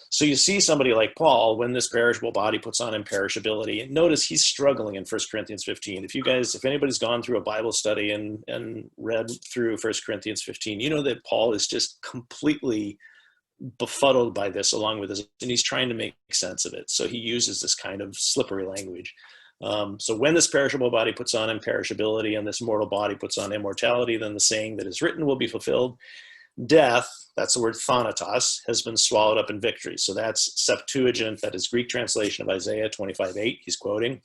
So you see somebody like Paul, when this perishable body puts on imperishability, and notice he's struggling in 1 Corinthians 15. If anybody's gone through a Bible study and read through 1 Corinthians 15, you know that Paul is just completely befuddled by this, along with his, and he's trying to make sense of it. So he uses this kind of slippery language. So when this perishable body puts on imperishability and this mortal body puts on immortality, then the saying that is written will be fulfilled. Death, that's the word thanatos, has been swallowed up in victory. So that's Septuagint, that is Greek translation of Isaiah 25:8, he's quoting.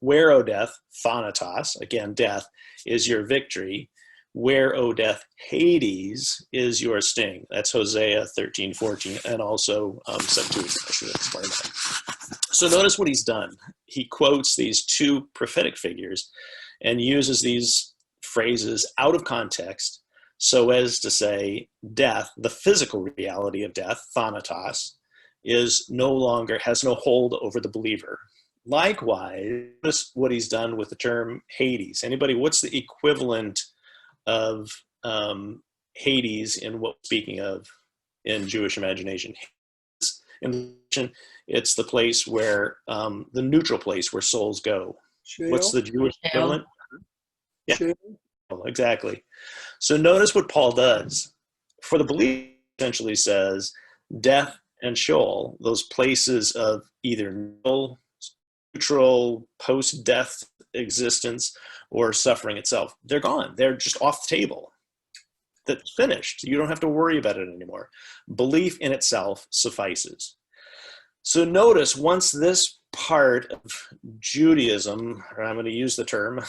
Where, O death, thanatos, again, death, is your victory. Where, O death, Hades, is your sting. That's Hosea 13:14, and also Septuagint. I should explain that. So notice what he's done. He quotes these two prophetic figures and uses these phrases out of context so as to say death, the physical reality of death, thanatos, has no hold over the believer. Likewise, notice what he's done with the term Hades. Anybody, what's the equivalent of Hades in what we're speaking of in Jewish imagination? It's the place where, the neutral place where souls go. Sheol? What's the Jewish equivalent? Yeah, Sheol? exactly. So notice what Paul does. For the believer, essentially says, death and Sheol, those places of either neutral, post-death existence or suffering itself, they're gone. They're just off the table. That's finished. You don't have to worry about it anymore. Belief in itself suffices. So notice, once this part of Judaism, or I'm going to use the term,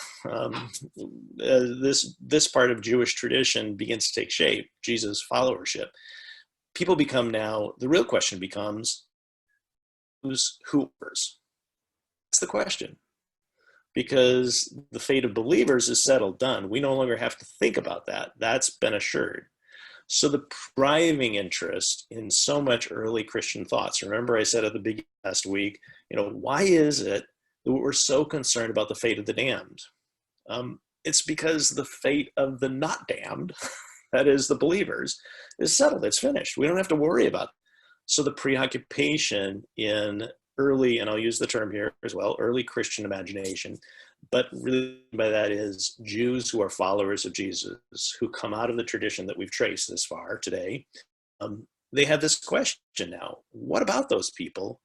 this part of Jewish tradition begins to take shape, Jesus' followership, people become now, the real question becomes, who's who's? That's the question. Because the fate of believers is settled, done. We no longer have to think about that. That's been assured. So the driving interest in so much early Christian thoughts, remember I said at the beginning last week, why is it that we're so concerned about the fate of the damned? It's because the fate of the not damned, that is the believers, is settled. It's finished. We don't have to worry about it. So the preoccupation in early, and I'll use the term here as well, early Christian imagination, but really by that is Jews who are followers of Jesus, who come out of the tradition that we've traced this far today. They have this question now: what about those people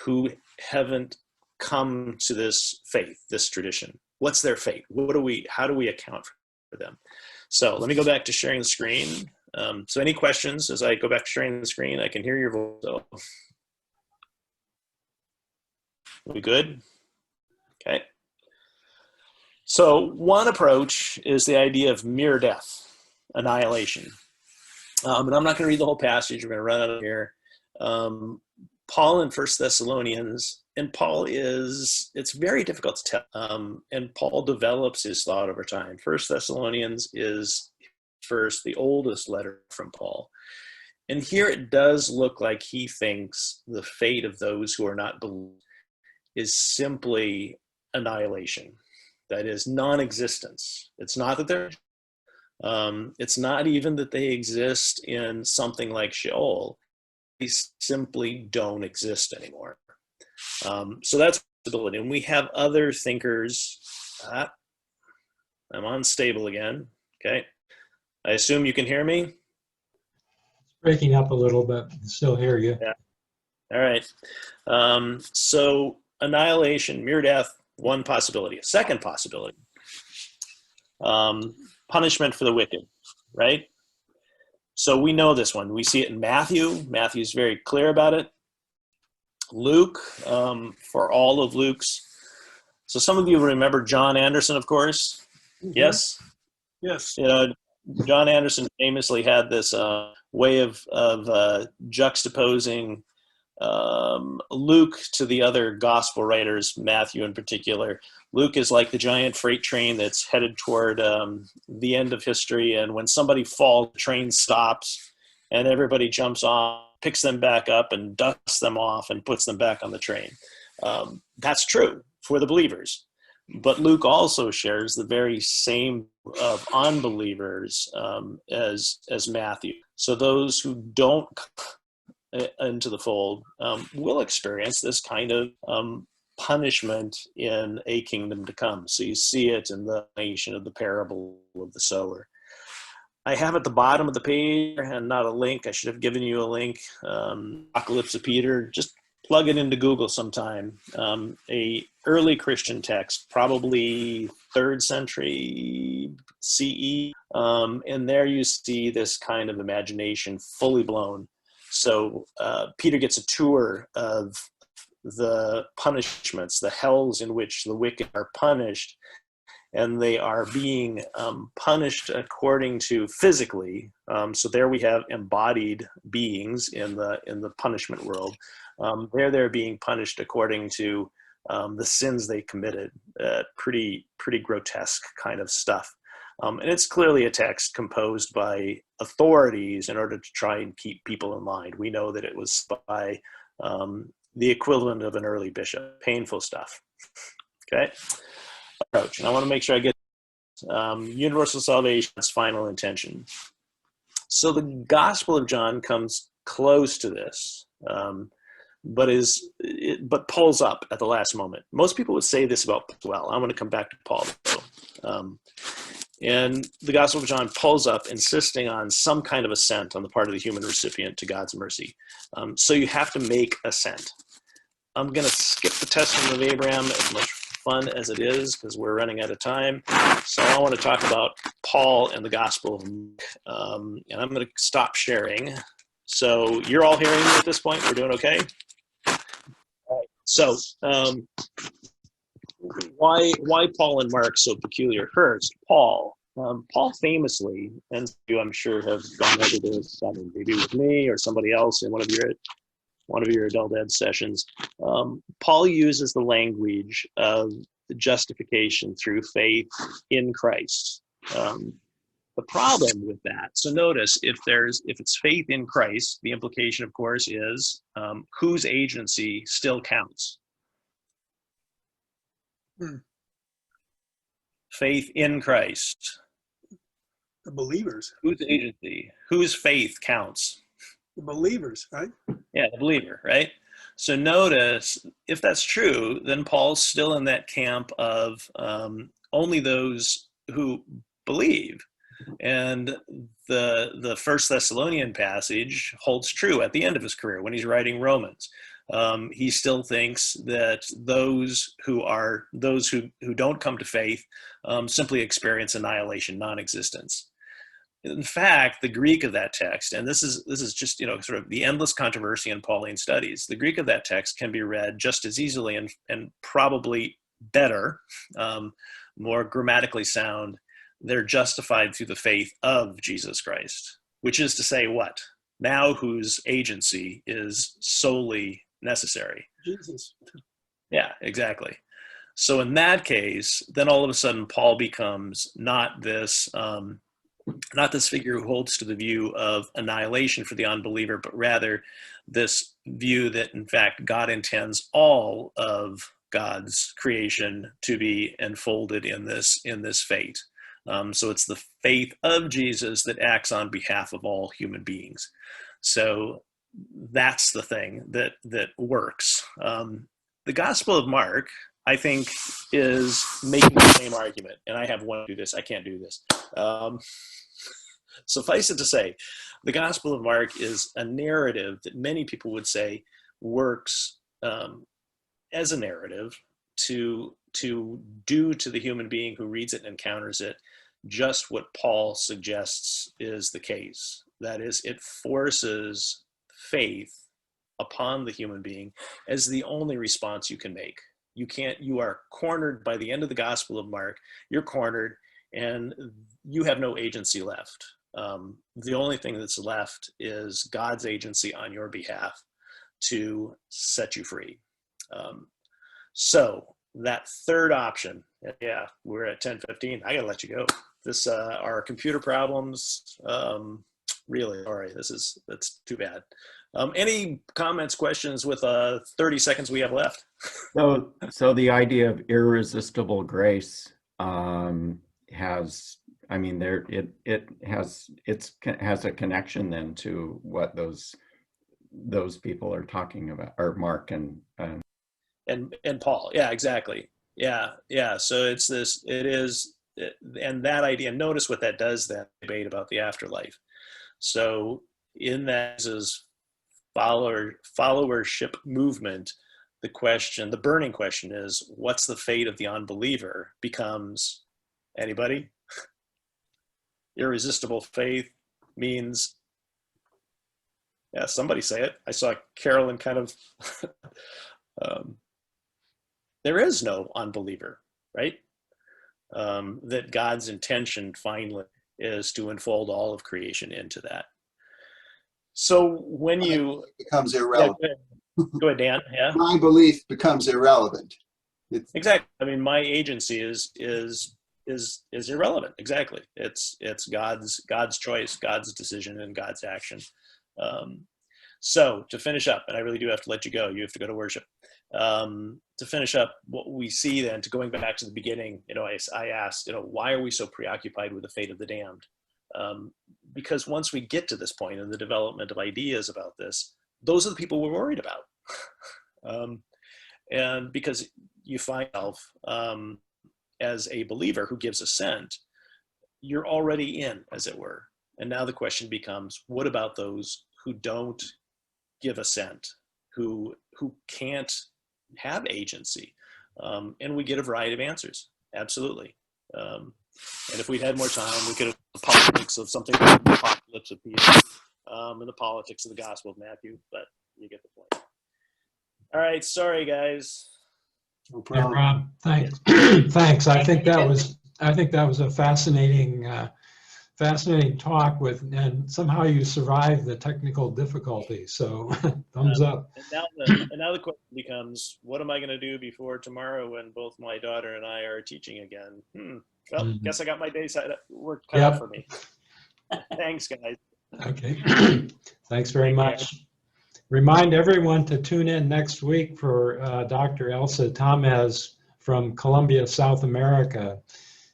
who haven't come to this faith, this tradition? What's their fate? How do we account for them? So let me go back to sharing the screen. So any questions as I go back to sharing the screen? I can hear your voice. So. We good? Okay. So one approach is the idea of mere death, annihilation. And I'm not going to read the whole passage. We're going to run out of here. Paul in 1 Thessalonians, and it's very difficult to tell. And Paul develops his thought over time. 1 Thessalonians is first the oldest letter from Paul. And here it does look like he thinks the fate of those who are not believers is simply annihilation. That is non-existence. It's not that they're, it's not even that they exist in something like Sheol. They simply don't exist anymore. So that's possibility. And we have other thinkers. I'm unstable again. Okay. I assume you can hear me. Breaking up a little, but still hear you. Yeah. All right. So annihilation, mere death, one possibility. A second possibility, punishment for the wicked, right? So we know this one. We see it in Matthew. Matthew's very clear about it. Luke, for all of Luke's. So some of you remember John Anderson, of course. Mhm. Yes? Yes. John Anderson famously had this way of juxtaposing Luke to the other gospel writers, Matthew in particular. Luke is like the giant freight train that's headed toward the end of history, and when somebody falls, the train stops, and everybody jumps on, picks them back up, and dusts them off, and puts them back on the train. That's true for the believers. But Luke also shares the very same of unbelievers as Matthew. So those who don't into the fold will experience this kind of punishment in a kingdom to come. So you see it in the nation of the parable of the sower. I have at the bottom of the page, and not a link, I should have given you a link, Apocalypse of Peter. Just plug it into Google sometime. A early Christian text, probably 3rd century CE. And there you see this kind of imagination fully blown. So Peter gets a tour of the punishments, the hells in which the wicked are punished, and they are being punished according to physically. So there we have embodied beings in the punishment world. They're being punished according to the sins they committed. Pretty grotesque kind of stuff. And it's clearly a text composed by authorities in order to try and keep people in line. We know that it was by the equivalent of an early bishop. Painful stuff. Okay? Approach. And I want to make sure I get universal salvation's final intention. So the Gospel of John comes close to this, but pulls up at the last moment. Most people would say this about Paul. Well, I'm going to come back to Paul, though. And the Gospel of John pulls up, insisting on some kind of assent on the part of the human recipient to God's mercy. So you have to make assent. I'm going to skip the testing of Abraham, as much fun as it is, because we're running out of time. So I want to talk about Paul and the Gospel of Mark. And I'm going to stop sharing. So you're all hearing me at this point? We're doing okay? All right. So why Paul and Mark so peculiar? First, Paul famously, and you I'm sure have gone over this, maybe with me or somebody else in one of your adult ed sessions. Paul uses the language of justification through faith in Christ. The problem with that, so notice if it's faith in Christ, the implication, of course, is whose agency still counts. Faith in Christ. The believers. Whose agency? Whose faith counts? The believers, right? Yeah, the believer, right? So notice, if that's true, then Paul's still in that camp of only those who believe. And the First Thessalonian passage holds true at the end of his career when he's writing Romans. He still thinks that those who don't come to faith simply experience annihilation, non-existence. In fact, the Greek of that text, and this is just sort of the endless controversy in Pauline studies, the Greek of that text can be read just as easily and probably better, more grammatically sound. They're justified through the faith of Jesus Christ, which is to say what? Now whose agency is solely necessary. Jesus. Yeah, exactly. So in that case, then all of a sudden Paul becomes not this figure who holds to the view of annihilation for the unbeliever, but rather this view that in fact God intends all of God's creation to be enfolded in this fate. So it's the faith of Jesus that acts on behalf of all human beings. So that's the thing that works. The Gospel of Mark, I think, is making the same argument. And I have one to do this. I can't do this. Suffice it to say, the Gospel of Mark is a narrative that many people would say works as a narrative to do to the human being who reads it and encounters it just what Paul suggests is the case. That is, it forces faith upon the human being as the only response you can make. You are cornered by the end of the Gospel of Mark. You're cornered and you have no agency left. The only thing that's left is God's agency on your behalf to set you free. So that third option, yeah, we're at 10:15. I gotta let you go. This our computer problems. Really, sorry. That's too bad. Any comments, questions with 30 seconds we have left? So the idea of irresistible grace has, I mean, it has a connection then to what those people are talking about, or Mark and Paul. Yeah, exactly. Yeah. So and that idea. Notice what that does. That debate about the afterlife. So in that is followership movement, the burning question is, what's the fate of the unbeliever? Becomes, anybody? Irresistible faith means, yeah, somebody say it. I saw Carolyn kind of, there is no unbeliever, right? That God's intention finally is to unfold all of creation into that. So when you becomes irrelevant. Yeah, go ahead, Dan. Yeah. My belief becomes irrelevant. Exactly. I mean, my agency is irrelevant. Exactly. It's God's choice, God's decision, and God's action. So to finish up, and I really do have to let you go. You have to go to worship. To finish up, what we see then, to going back to the beginning, I asked, why are we so preoccupied with the fate of the damned? Because once we get to this point in the development of ideas about this, those are the people we're worried about. And because you find yourself as a believer who gives assent, you're already in, as it were. And now the question becomes, what about those who don't give assent, who can't have agency? And we get a variety of answers. Absolutely. And if we'd had more time, we could have the politics of something like the apocalypse of Peter, and the politics of the Gospel of Matthew, but you get the point. All right, sorry guys. No Yeah, problem. Rob, thanks. Thanks. I think that was a fascinating talk and somehow you survived the technical difficulties. So thumbs up. And now the question becomes, what am I going to do before tomorrow when both my daughter and I are teaching again? Well, guess I got my day's work cut out for me. Thanks, guys. Okay. Thanks very much. Remind everyone to tune in next week for Dr. Elsa Tamez from Colombia, South America.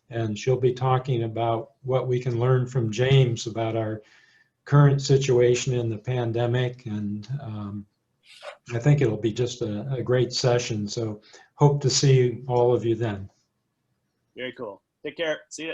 And she'll be talking about what we can learn from James about our current situation in the pandemic. And I think it'll be just a great session. So hope to see all of you then. Very cool. Take care. See you.